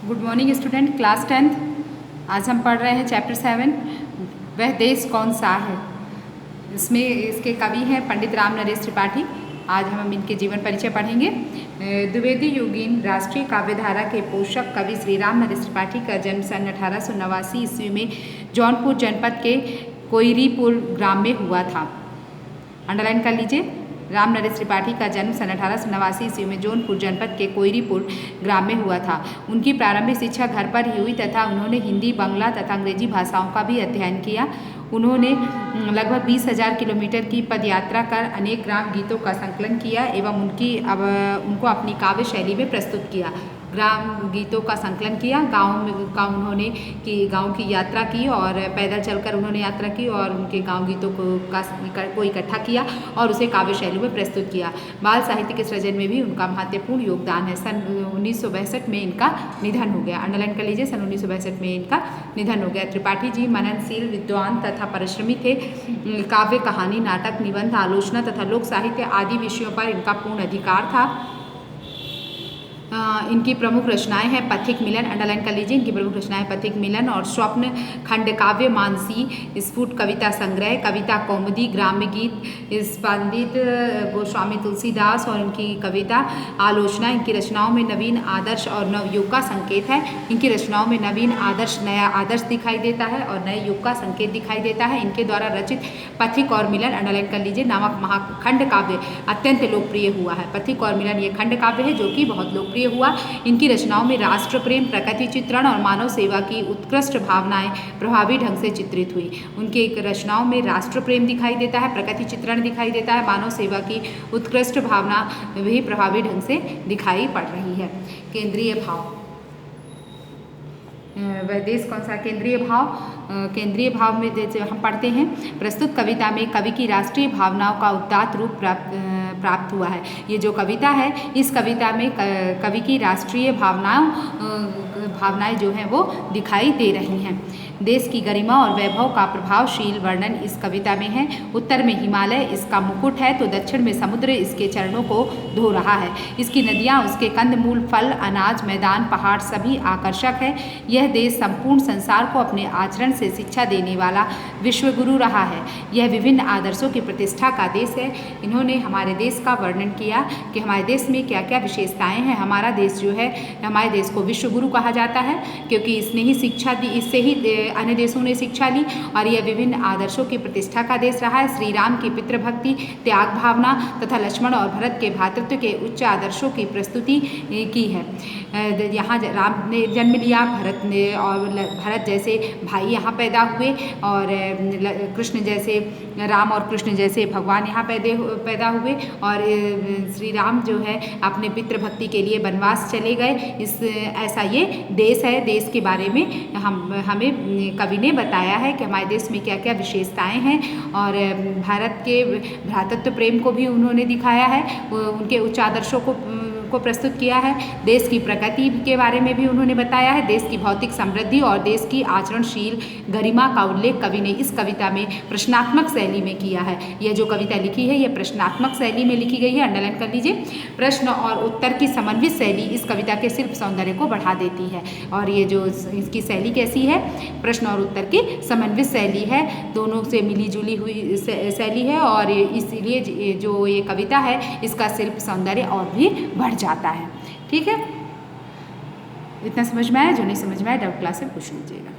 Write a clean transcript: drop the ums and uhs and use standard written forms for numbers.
Good morning student, class 10th। आज हम पढ़ रहे हैं चैप्टर 7, वह देश कौन सा है। इसमें इसके कवि हैं पंडित राम नरेश त्रिपाठी। आज हम इनके जीवन परिचय पढ़ेंगे। द्विवेदी युगीन राष्ट्रीय काव्यधारा के पोषक कवि श्री राम नरेश त्रिपाठी का जन्म सन 1889 ईस्वी में जौनपुर जनपद के कोयरीपुर ग्राम में हुआ था। अंडरलाइन कर लीजिए। राम नरेश त्रिपाठी का जन्म सन 1889 ईस्वी में जौनपुर जनपद के कोयरीपुर ग्राम में हुआ था। उनकी प्रारंभिक शिक्षा घर पर ही हुई तथा उन्होंने हिंदी, बांग्ला तथा अंग्रेजी भाषाओं का भी अध्ययन किया। उन्होंने लगभग 20,000 किलोमीटर की पदयात्रा कर अनेक ग्राम गीतों का संकलन किया एवं उनको अपनी काव्य शैली में प्रस्तुत किया। ग्राम गीतों का संकलन किया, उन्होंने गांव की यात्रा की और पैदल चलकर उन्होंने यात्रा की और उनके गांव गीतों को इकट्ठा किया और उसे काव्य शैली में प्रस्तुत किया। बाल साहित्य के सृजन में भी उनका महत्वपूर्ण योगदान है। सन 1962 में इनका निधन हो गया। अंडरलाइन कर लीजिए, सन 1962 में इनका निधन हो गया। त्रिपाठी जी मननशील, विद्वान तथा परिश्रमी थे। काव्य, कहानी, नाटक, निबंध, आलोचना तथा लोक साहित्य आदि विषयों पर इनका पूर्ण अधिकार था। इनकी प्रमुख रचनाएं हैं पथिक मिलन। अंडरलाइन कर लीजिए, इनकी प्रमुख रचनाएं पथिक मिलन और स्वप्न, खंड काव्य, मानसी, स्फुट कविता संग्रह, कविता कौमुदी, ग्राम्य गीत, पंडित गोस्वामी तुलसीदास और इनकी कविता आलोचना। इनकी रचनाओं में नवीन आदर्श और नवयुग का संकेत है। इनकी रचनाओं में नवीन आदर्श, नया आदर्श दिखाई देता है और नए युग का संकेत दिखाई देता है। इनके द्वारा रचित पथिक और मिलन, अंडरलाइन कर लीजिए, नामक महाखंड काव्य अत्यंत लोकप्रिय हुआ है। पथिक और मिलन ये खंड काव्य है जो कि बहुत लोकप्रिय हुआ। इनकी रचनाओं में राष्ट्र प्रेम, प्रकृति चित्रण और मानव सेवा की उत्कृष्ट भावनाएं प्रभावी ढंग से चित्रित हुई। उनके रचनाओं में राष्ट्र प्रेम दिखाई देता है, प्रकृति चित्रण दिखाई देता है, मानव सेवा की उत्कृष्ट भावना भी प्रभावी ढंग से दिखाई पड़ रही है। केंद्रीय भाव, वह देश कौन सा। केंद्रीय भाव में जैसे हम पढ़ते हैं, प्रस्तुत कविता में कवि की राष्ट्रीय भावनाओं का उदात्त रूप प्राप्त हुआ है। ये जो कविता है, इस कविता में कवि की राष्ट्रीय भावनाएं जो हैं वो दिखाई दे रही हैं। देश की गरिमा और वैभव का प्रभावशील वर्णन इस कविता में है। उत्तर में हिमालय इसका मुकुट है तो दक्षिण में समुद्र इसके चरणों को धो रहा है। इसकी नदियाँ, उसके कंदमूल, फल, अनाज, मैदान, पहाड़ सभी आकर्षक है। यह देश संपूर्ण संसार को अपने आचरण से शिक्षा देने वाला विश्वगुरु रहा है। यह विभिन्न आदर्शों की प्रतिष्ठा का देश है। इन्होंने हमारे देश का वर्णन किया कि हमारे देश में क्या क्या विशेषताएं हैं। हमारा देश जो है, हमारे देश को विश्वगुरु कहा जाता है क्योंकि इसने ही शिक्षा दी, इससे ही अन्य देशों ने शिक्षा ली और यह विभिन्न आदर्शों की प्रतिष्ठा का देश रहा है। श्री राम की पितृभक्ति, त्याग भावना तथा लक्ष्मण और भरत के भ्रातृत्व के उच्च आदर्शों की प्रस्तुति की है। यहाँ राम ने जन्म लिया, भरत जैसे भाई यहाँ पैदा हुए और राम और कृष्ण जैसे भगवान यहाँ पैदा हुए और श्री राम जो है अपने पितृभक्ति के लिए वनवास चले गए। ऐसा ये देश है। देश के बारे में हमें कवि ने बताया है कि हमारे देश में क्या क्या विशेषताएं हैं और भारत के भ्रातृत्व प्रेम को भी उन्होंने दिखाया है, उनके उच्च आदर्शों को प्रस्तुत किया है। देश की प्रकृति के बारे में भी उन्होंने बताया है। देश की भौतिक समृद्धि और देश की आचरणशील गरिमा का उल्लेख कवि ने इस कविता में प्रश्नात्मक शैली में किया है। यह जो कविता लिखी है, यह प्रश्नात्मक शैली में लिखी गई है। अंडरलाइन कर लीजिए। प्रश्न और उत्तर की समन्वित शैली इस कविता के शिल्प सौंदर्य को बढ़ा देती है। और ये जो इसकी शैली कैसी है, प्रश्न और उत्तर की समन्वित शैली है, दोनों से मिली जुली हुई शैली है और इसीलिए जो ये कविता है इसका शिल्प सौंदर्य और भी बढ़ जाता है। ठीक है, इतना समझ में आया। जो नहीं समझ में आया डाउट क्लास से पूछ लीजिएगा।